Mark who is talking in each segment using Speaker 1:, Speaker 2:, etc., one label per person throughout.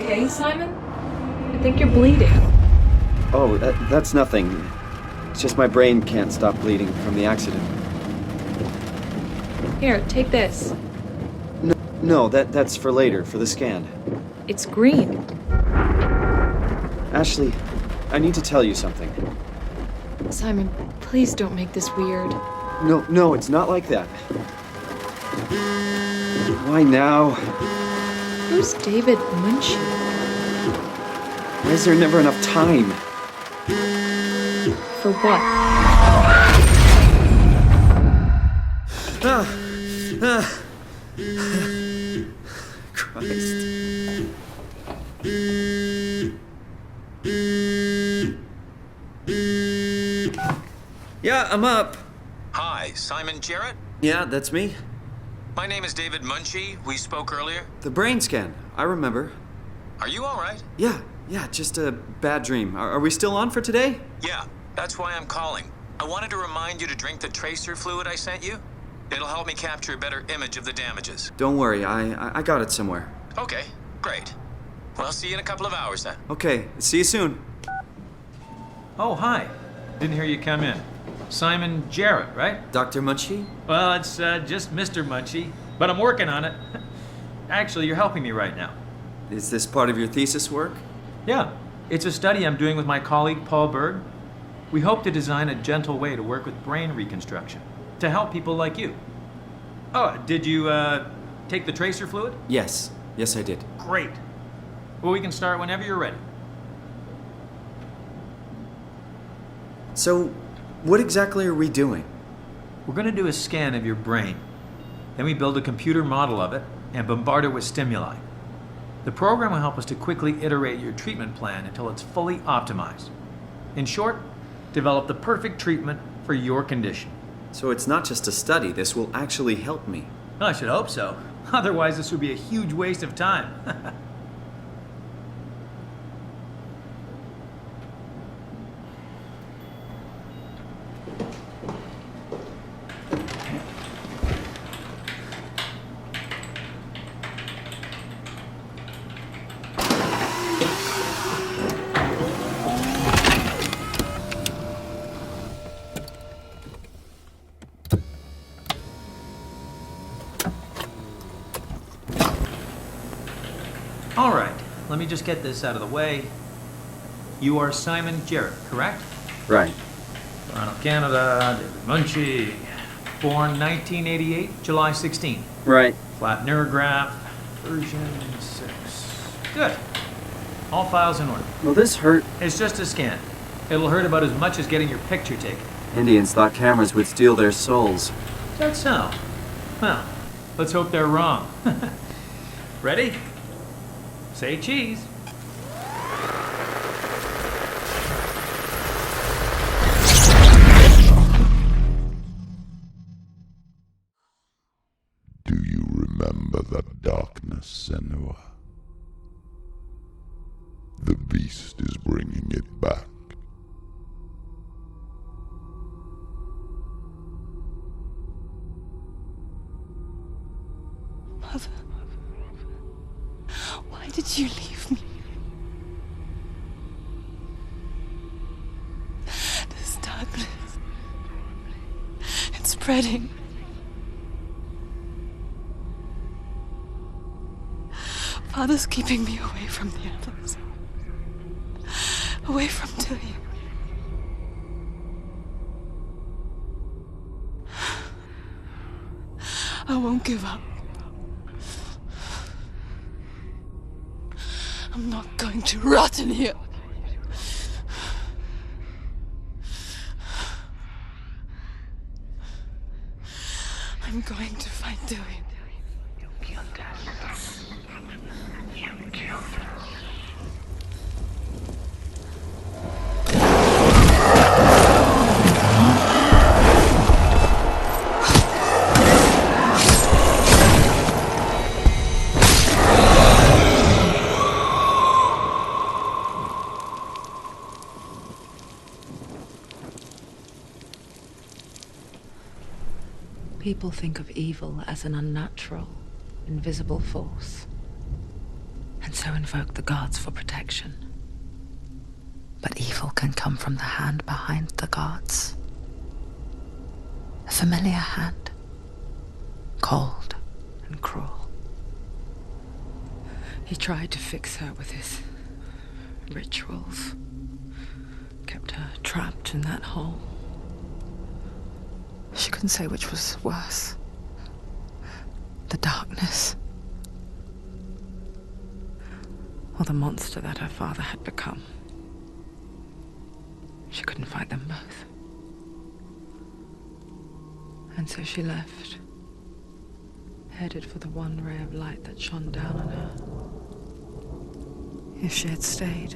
Speaker 1: okay, Simon? I think you're bleeding.
Speaker 2: Oh, that's nothing. It's just my brain can't stop bleeding from the accident.
Speaker 1: Here, take this.
Speaker 2: No, that's for later, for the scan.
Speaker 1: It's green.
Speaker 2: Ashley, I need to tell you something.
Speaker 1: Simon, please don't make this weird.
Speaker 2: No, it's not like that. Why now?
Speaker 1: Who's David Munchie?
Speaker 2: Why is there never enough time?
Speaker 1: For what?
Speaker 2: Christ. Yeah, I'm up.
Speaker 3: Hi, Simon Jarrett?
Speaker 2: Yeah, that's me.
Speaker 3: My name is David Munchie. We spoke earlier.
Speaker 2: The brain scan. I remember.
Speaker 3: Are you all right?
Speaker 2: Yeah, just a bad dream. Are we still on for today?
Speaker 3: Yeah, that's why I'm calling. I wanted to remind you to drink the tracer fluid I sent you. It'll help me capture a better image of the damages.
Speaker 2: Don't worry, I got it somewhere.
Speaker 3: Okay, great. Well, I'll see you in a couple of hours then.
Speaker 2: Okay, see you soon.
Speaker 4: Oh, hi. Didn't hear you come in. Simon Jarrett, right?
Speaker 2: Dr. Munchie?
Speaker 4: Well, it's just Mr. Munchie, but I'm working on it. Actually, you're helping me right now.
Speaker 2: Is this part of your thesis work?
Speaker 4: Yeah, it's a study I'm doing with my colleague Paul Berg. We hope to design a gentle way to work with brain reconstruction to help people like you. Oh, did you take the tracer fluid?
Speaker 2: Yes, I did.
Speaker 4: Great. Well, we can start whenever you're ready.
Speaker 2: So, what exactly are we doing?
Speaker 4: We're going to do a scan of your brain. Then we build a computer model of it and bombard it with stimuli. The program will help us to quickly iterate your treatment plan until it's fully optimized. In short, develop the perfect treatment for your condition.
Speaker 2: So it's not just a study, this will actually help me.
Speaker 4: Well, I should hope so. Otherwise, this would be a huge waste of time. All right, let me just get this out of the way. You are Simon Jarrett, correct?
Speaker 2: Right.
Speaker 4: Toronto, Canada, David Munchie. Born 1988, July 16.
Speaker 2: Right.
Speaker 4: Flat neurograph, version 6. Good. All files in order.
Speaker 2: Well, this hurt.
Speaker 4: It's just a scan. It'll hurt about as much as getting your picture taken.
Speaker 2: Indians thought cameras would steal their souls.
Speaker 4: Is that so? Well, let's hope they're wrong. Ready? Say cheese.
Speaker 5: Do you remember the darkness, Senua? The beast is bringing it back.
Speaker 6: Mother, why did you leave me? This darkness, it's spreading. Father's keeping me away from the others. Away from Tilly. I won't give up. I'm not going to rot in here. I'm going to find Tilly. You killed us. You killed us.
Speaker 1: People think of evil as an unnatural, invisible force. And
Speaker 6: so invoke the gods for protection. But evil can come from the hand behind the gods. A familiar hand, cold and cruel. He tried to fix her with his rituals, kept her trapped in that hole. She couldn't say which was worse. The darkness, or the monster that her father had become. She couldn't fight them both. And so she left, headed for the one ray of light that shone down on her. If she had stayed,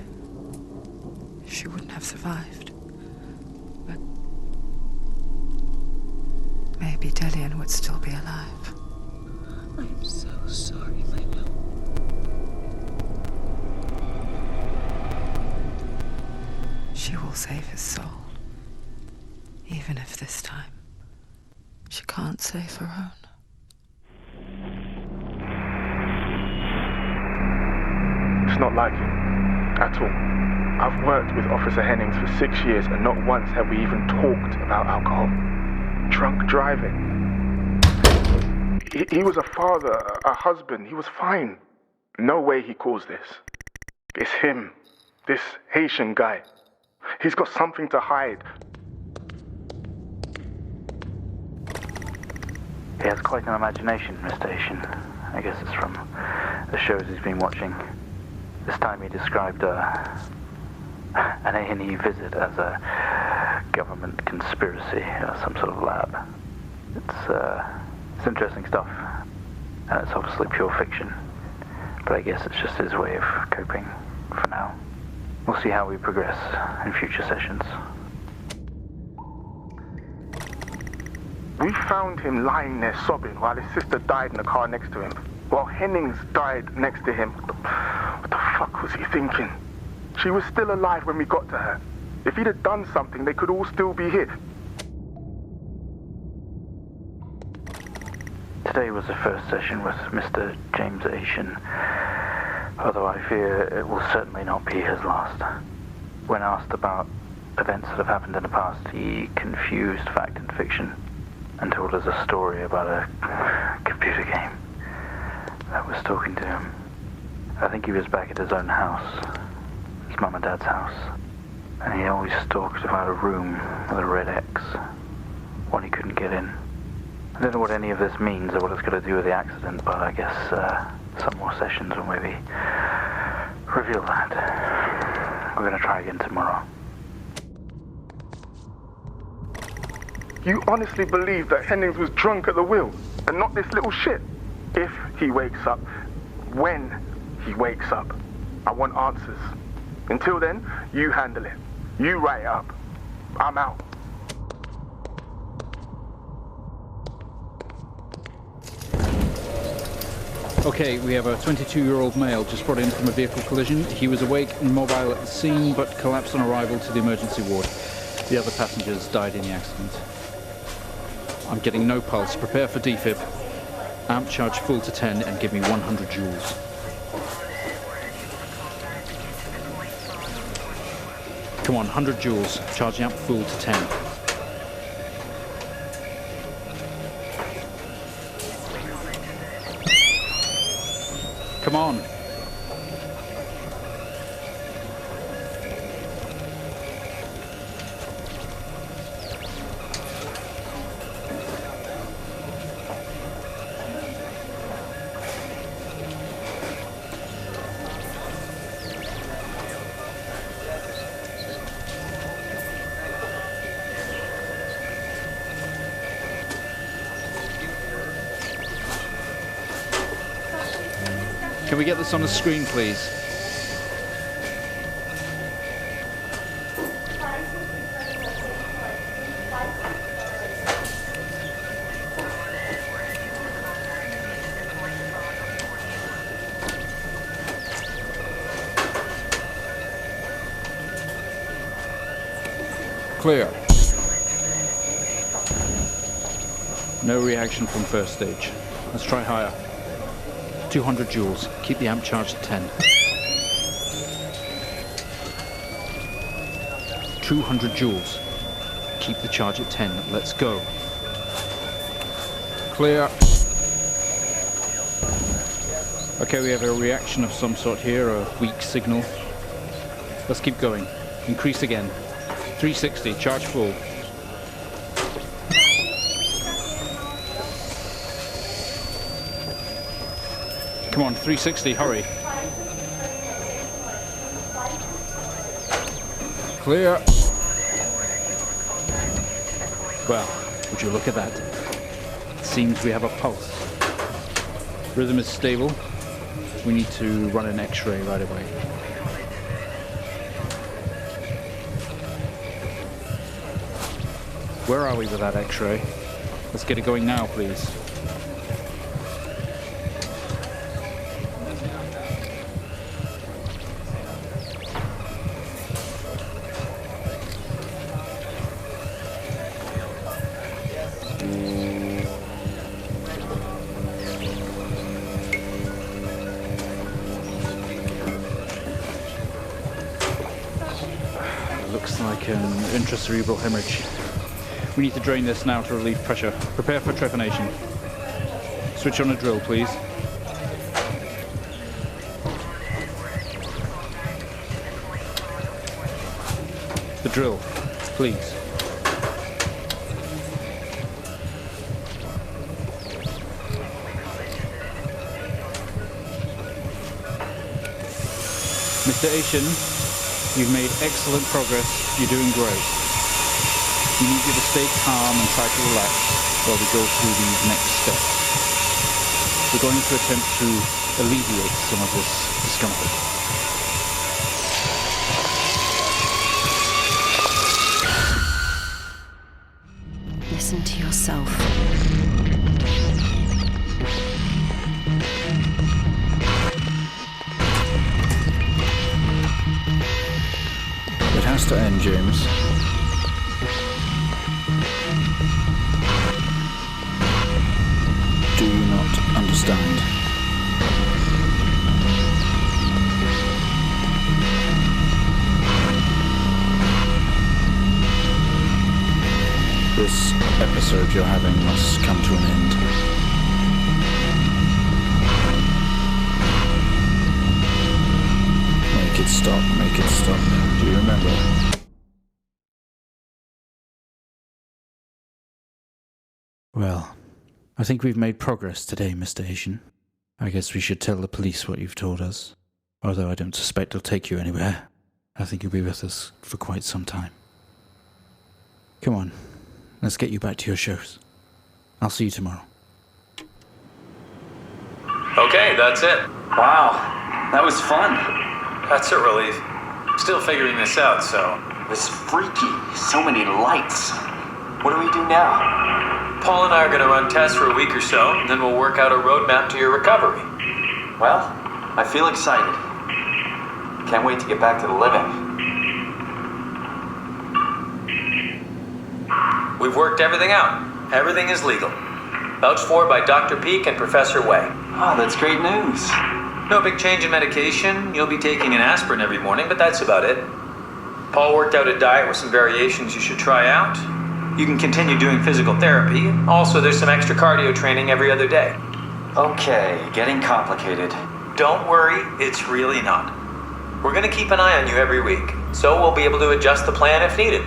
Speaker 6: she wouldn't have survived. But maybe Delian would still be alive. I'm so sorry, my love. She will save his soul, even if this time she can't save her own.
Speaker 7: It's not like him, at all. I've worked with Officer Hennings for 6 years, and not once have we even talked about alcohol. Drunk driving. He was a father, a husband. He was fine. No way he caused this. It's him, this Haitian guy. He's got something to hide.
Speaker 8: He has quite an imagination, Mr. Haitian. I guess it's from the shows he's been watching. This time he described an A&E visit as a government conspiracy or some sort of lab. It's interesting stuff, and it's obviously pure fiction. But I guess it's just his way of coping for now. We'll see how we progress in future sessions.
Speaker 7: We found him lying there sobbing while his sister died in the car next to him, while Hennings died next to him. What the fuck was he thinking? She was still alive when we got to her. If he'd have done something, they could all still be here.
Speaker 8: Today was the first session with Mr. James Haitian, although I fear it will certainly not be his last. When asked about events that have happened in the past, he confused fact and fiction and told us a story about a computer game that was talking to him. I think he was back at his own house, his mum and dad's house, and he always talked about a room with a red X, one he couldn't get in. I don't know what any of this means or what it's got to do with the accident, but I guess some more sessions will maybe reveal that. We're going to try again tomorrow.
Speaker 7: You honestly believe that Hennings was drunk at the wheel and not this little shit? If he wakes up, when he wakes up, I want answers. Until then, you handle it. You write it up. I'm out.
Speaker 9: Okay, we have a 22-year-old male just brought in from a vehicle collision. He was awake and mobile at the scene, but collapsed on arrival to the emergency ward. The other passengers died in the accident. I'm getting no pulse. Prepare for defib. Amp charge full to 10 and give me 100 joules. Come on, 100 joules. Charge the amp full to 10. Come on. Can we get this on the screen, please? Clear. No reaction from first stage. Let's try higher. 200 joules. Keep the amp charged at 10. 200 joules. Keep the charge at 10. Let's go. Clear. Okay, we have a reaction of some sort here, a weak signal. Let's keep going. Increase again. 360, charge full. Come on, 360, hurry. Clear. Well, would you look at that? It seems we have a pulse. Rhythm is stable. We need to run an X-ray right away. Where are we with that X-ray? Let's get it going now, please. Looks like an intracerebral hemorrhage. We need to drain this now to relieve pressure. Prepare for trepanation. Switch on a drill, please. The drill, please. Mr. Asian, you've made excellent progress. You're doing great. We need you to stay calm and try to relax while we go through these next steps. We're going to attempt to alleviate some of this discomfort.
Speaker 6: Listen to yourself.
Speaker 9: It has to end, James. Do you not understand? This episode you're having must come to an end. Make it stop, make it stop. Do you remember? Well, I think we've made progress today, Mr. Asian. I guess we should tell the police what you've told us. Although I don't suspect they'll take you anywhere. I think you'll be with us for quite some time. Come on, let's get you back to your shows. I'll see you tomorrow.
Speaker 4: Okay, that's it.
Speaker 2: Wow, that was fun.
Speaker 4: That's a relief. Still figuring this out, so...
Speaker 2: It was freaky. So many lights. What do we do now?
Speaker 4: Paul and I are going to run tests for a week or so, and then we'll work out a roadmap to your recovery.
Speaker 2: Well, I feel excited. Can't wait to get back to the living.
Speaker 4: We've worked everything out. Everything is legal. Vouched for by Dr. Peake and Professor Way.
Speaker 2: Oh, that's great news.
Speaker 4: No big change in medication. You'll be taking an aspirin every morning, but that's about it. Paul worked out a diet with some variations you should try out. You can continue doing physical therapy. Also, there's some extra cardio training every other day.
Speaker 2: Okay, getting complicated.
Speaker 4: Don't worry, it's really not. We're going to keep an eye on you every week, so we'll be able to adjust the plan if needed.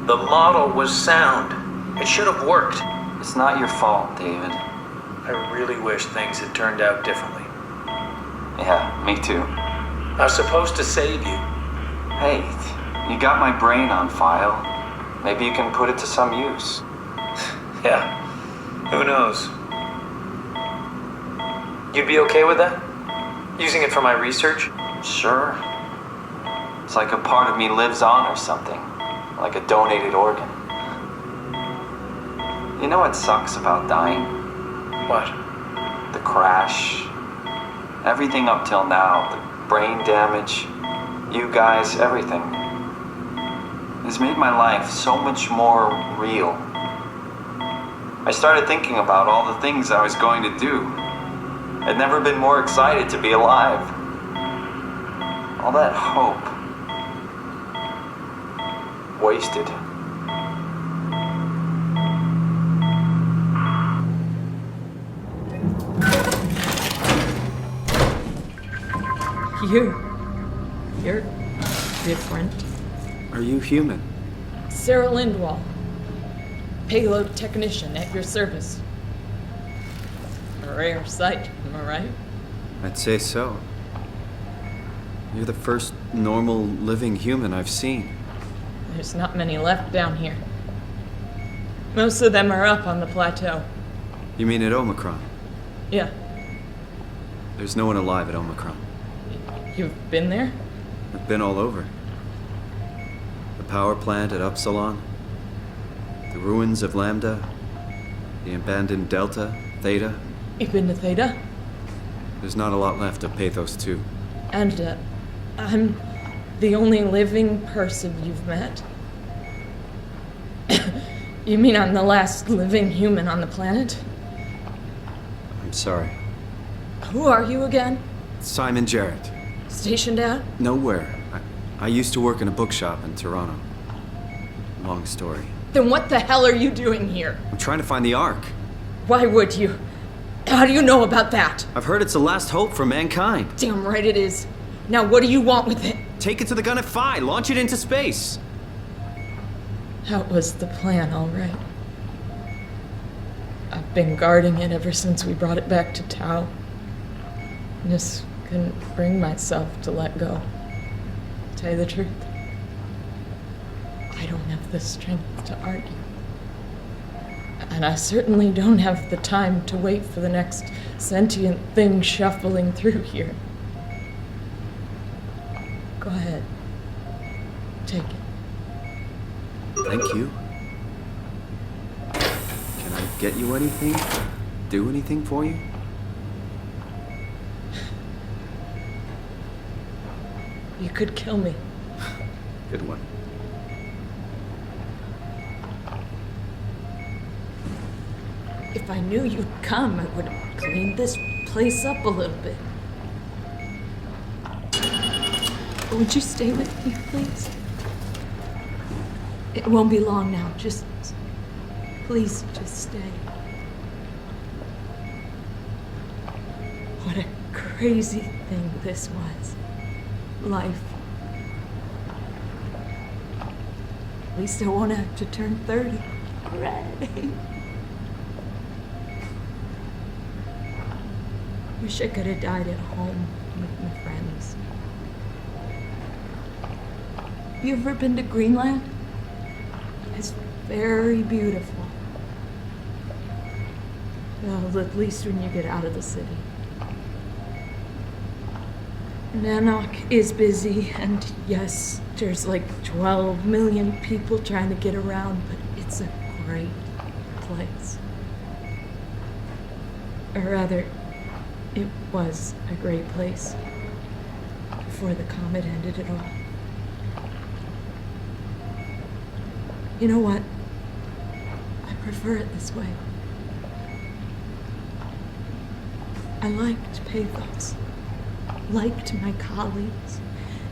Speaker 4: The model was sound. It should have worked.
Speaker 2: It's not your fault, David.
Speaker 4: I really wish things had turned out differently.
Speaker 2: Yeah, me too.
Speaker 4: I was supposed to save you.
Speaker 2: Hey, you got my brain on file. Maybe you can put it to some use.
Speaker 4: Yeah, who knows? You'd be okay with that? Using it for my research?
Speaker 2: Sure. It's like a part of me lives on or something. Like a donated organ. You know what sucks about dying?
Speaker 4: What?
Speaker 2: The crash. Everything up till now, the brain damage, you guys, everything, has made my life so much more real. I started thinking about all the things I was going to do. I'd never been more excited to be alive. All that hope. Wasted.
Speaker 1: You're different.
Speaker 2: Are you human?
Speaker 1: Sarah Lindwall, payload technician at your service. A rare sight, am I right?
Speaker 2: I'd say so. You're the first normal living human I've seen.
Speaker 1: There's not many left down here. Most of them are up on the plateau.
Speaker 2: You mean at Omicron?
Speaker 1: Yeah.
Speaker 2: There's no one alive at Omicron.
Speaker 1: You've been there?
Speaker 2: I've been all over. The power plant at Upsilon, the ruins of Lambda, the abandoned Delta, Theta.
Speaker 1: You've been to Theta?
Speaker 2: There's not a lot left of Pathos 2.
Speaker 1: And, I'm the only living person you've met? You mean I'm the last living human on the planet?
Speaker 2: I'm sorry.
Speaker 1: Who are you again?
Speaker 2: Simon Jarrett.
Speaker 1: Stationed out?
Speaker 2: Nowhere. I used to work in a bookshop in Toronto. Long story.
Speaker 1: Then what the hell are you doing here?
Speaker 2: I'm trying to find the Ark.
Speaker 1: Why would you? How do you know about that?
Speaker 2: I've heard it's the last hope for mankind.
Speaker 1: Damn right it is. Now what do you want with it?
Speaker 2: Take it to the Gun at Phi. Launch it into space.
Speaker 1: That was the plan, all right. I've been guarding it ever since we brought it back to Tau. Just couldn't bring myself to let go. To tell you the truth, I don't have the strength to argue. And I certainly don't have the time to wait for the next sentient thing shuffling through here. Go ahead. Take it.
Speaker 2: Thank you. Can I get you anything? Do anything for you?
Speaker 1: You could kill me.
Speaker 2: Good one.
Speaker 1: If I knew you'd come, I would have cleaned this place up a little bit. Would you stay with me, please? It won't be long now. Please, just stay. What a crazy thing this was. Life. At least I won't have to turn 30. Hooray! Wish I could have died at home with my friends. You ever been to Greenland? It's very beautiful. Well, at least when you get out of the city. Nanook is busy, and yes, there's like 12 million people trying to get around, but it's a great place. Or rather, it was a great place before the comet ended it all. You know what? I prefer it this way. I liked Pathos. Liked my colleagues.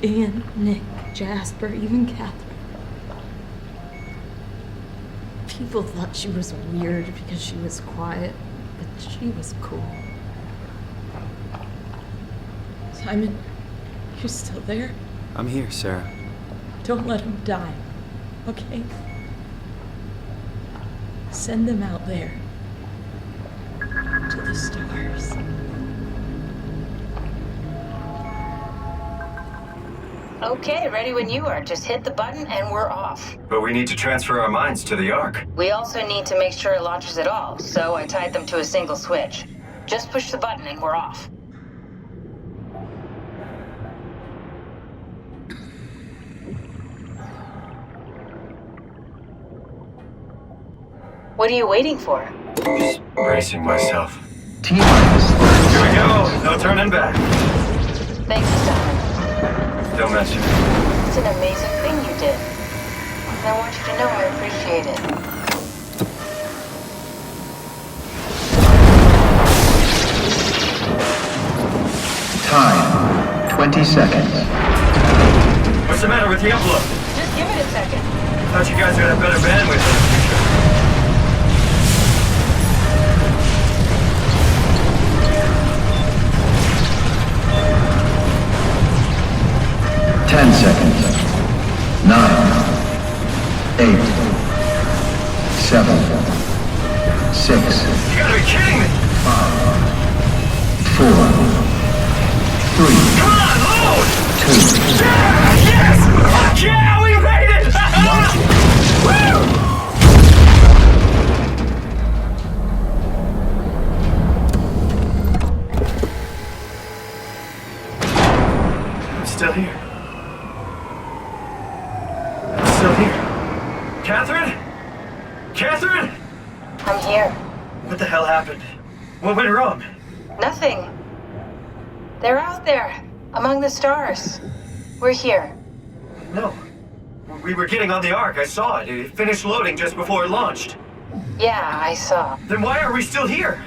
Speaker 1: Ian, Nick, Jasper, even Catherine. People thought she was weird because she was quiet, but she was cool. Simon, you're still there?
Speaker 2: I'm here, Sarah.
Speaker 1: Don't let him die, okay? Send them out there. To the stars.
Speaker 10: Okay, ready when you are. Just hit the button and we're off.
Speaker 2: But we need to transfer our minds to the Ark.
Speaker 10: We also need to make sure it launches at all, so I tied them to a single switch. Just push the button and we're off. What are you waiting for?
Speaker 2: Just bracing myself.
Speaker 10: T-minus.
Speaker 2: Here we go. No turning back.
Speaker 10: Thank you, Simon.
Speaker 2: Don't mention it.
Speaker 10: It's an amazing thing you did. And I want you to know I appreciate it.
Speaker 11: 20 seconds.
Speaker 2: What's the matter with the upload?
Speaker 10: Just give it a second.
Speaker 2: Thought you guys would have better bandwidth in the future.
Speaker 11: Ten seconds. 9, 8, 7, 6.
Speaker 2: You gotta be kidding me!
Speaker 11: 5, 4, 3.
Speaker 2: Come on, load!
Speaker 11: 2.
Speaker 2: Yes! Fuck yeah, we made it! Woo! I'm still here. I'm still here. Catherine? Catherine?
Speaker 10: I'm here.
Speaker 2: What the hell happened? What went wrong?
Speaker 10: Nothing. They're out there, among the stars. We're here.
Speaker 2: No. We were getting on the Ark. I saw it. It finished loading just before it launched.
Speaker 10: Yeah, I saw.
Speaker 2: Then why are we still here?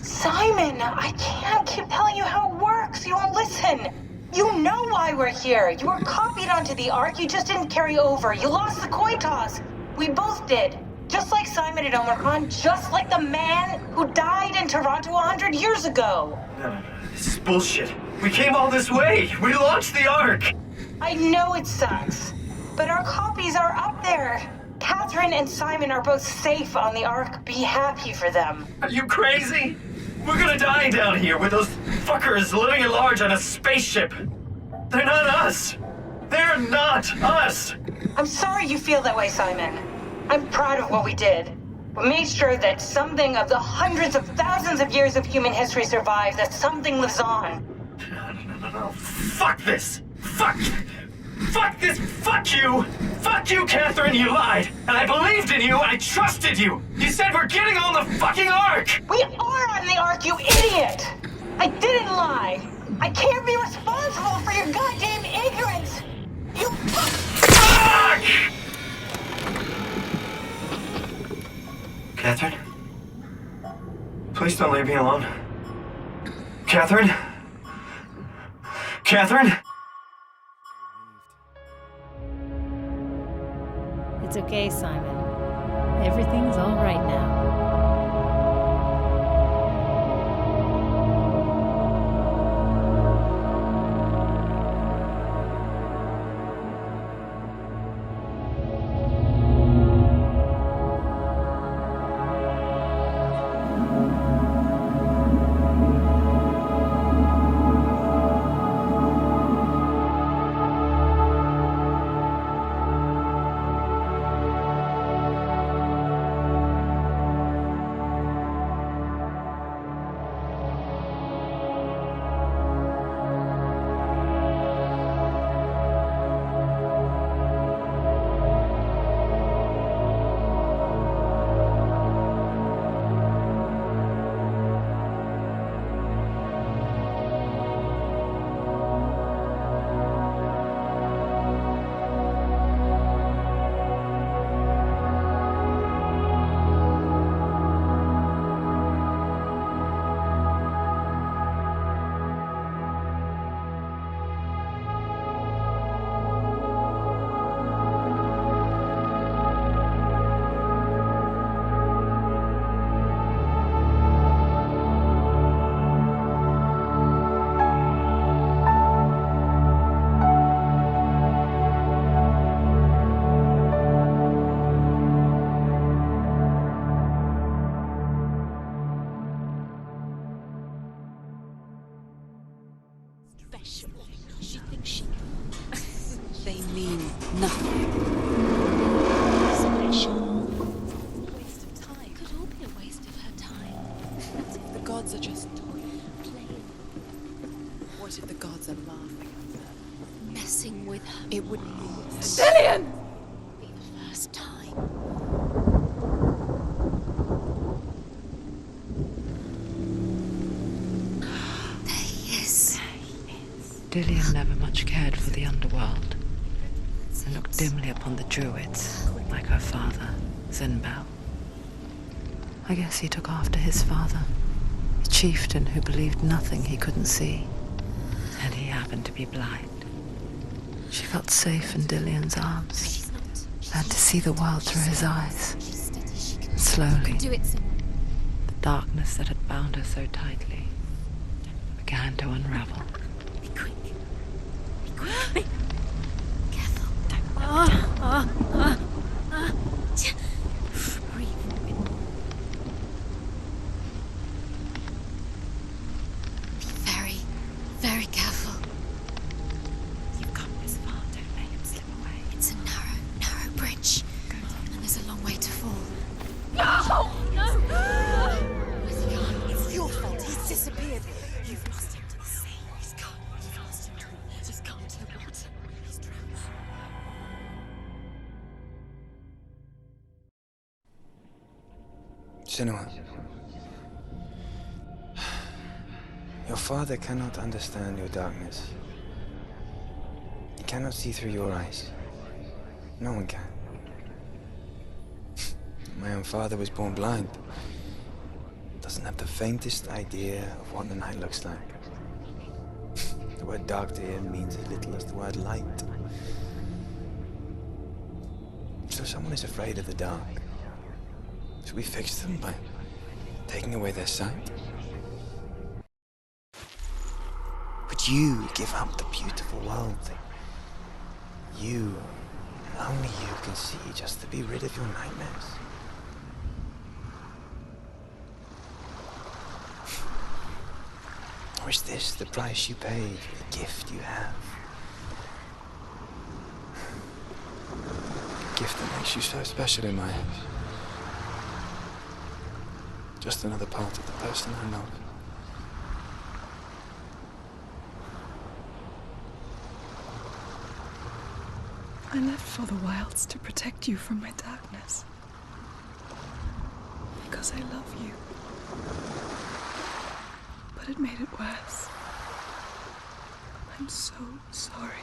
Speaker 10: Simon, I can't keep telling you how it works. You won't listen. You know why we're here. You were copied onto the Ark. You just didn't carry over. You lost the coin toss. We both did. Just like Simon at Omicron, just like the man who died in Toronto 100 years ago.
Speaker 2: No. This is bullshit. We came all this way. We launched the Ark.
Speaker 10: I know it sucks, but our copies are up there. Catherine and Simon are both safe on the Ark. Be happy for them.
Speaker 2: Are you crazy? We're gonna die down here with those fuckers living at large on a spaceship. They're not us. They're not us.
Speaker 10: I'm sorry you feel that way, Simon. I'm proud of what we did. We made sure that something of the hundreds of thousands of years of human history survives, that something lives on.
Speaker 2: No. Fuck this. Fuck this. Fuck you. Fuck you, Catherine. You lied. And I believed in you. I trusted you. You said we're getting on the fucking Ark.
Speaker 10: We are on the Ark, you idiot. I didn't lie. I can't be responsible for your goddamn ignorance. You
Speaker 2: fuck! Catherine? Please don't leave me alone. Catherine? Catherine?
Speaker 12: It's okay, Simon. Everything's all right now.
Speaker 6: They mean nothing.
Speaker 13: Special. Waste of time. Could all be a waste of her time.
Speaker 6: What if the gods are just toying, playing? What if the gods are laughing at her?
Speaker 13: Messing with her.
Speaker 6: It would be
Speaker 13: Dillian! Be the first time.
Speaker 6: There he is. Dillian never much cared for the underworld, and looked dimly upon the druids, like her father, Zinbel. I guess he took after his father, a chieftain who believed nothing he couldn't see. And he happened to be blind. She felt safe in Dillion's arms. Learned to see the world through his eyes. And slowly, the darkness that had bound her so tightly began to unravel.
Speaker 13: Be quick. Be quick. Careful. Don't look down. Breathe. Be very, very careful. You've come this far. Don't let him slip away. It's a narrow bridge. And there's a long way to fall. No! It's your fault. He's disappeared. You've lost him to the sea. He's gone. You've lost him to him. Just gone to the water. He's drowned.
Speaker 14: Senua, your father cannot understand your darkness. He cannot see through your eyes. No one can. My own father was born blind. Doesn't have the faintest idea of what the night looks like. The word dark to him means as little as the word light. So someone is afraid of the dark. Should we fix them by taking away their sight? Would you give up the beautiful world that you, only you can see, just to be rid of your nightmares? Or is this the price you pay for the gift you have? A gift that makes you so special in my eyes. Just another part of the person I love.
Speaker 1: I left for the wilds to protect you from my darkness. Because I love you. But it made it worse. I'm so sorry.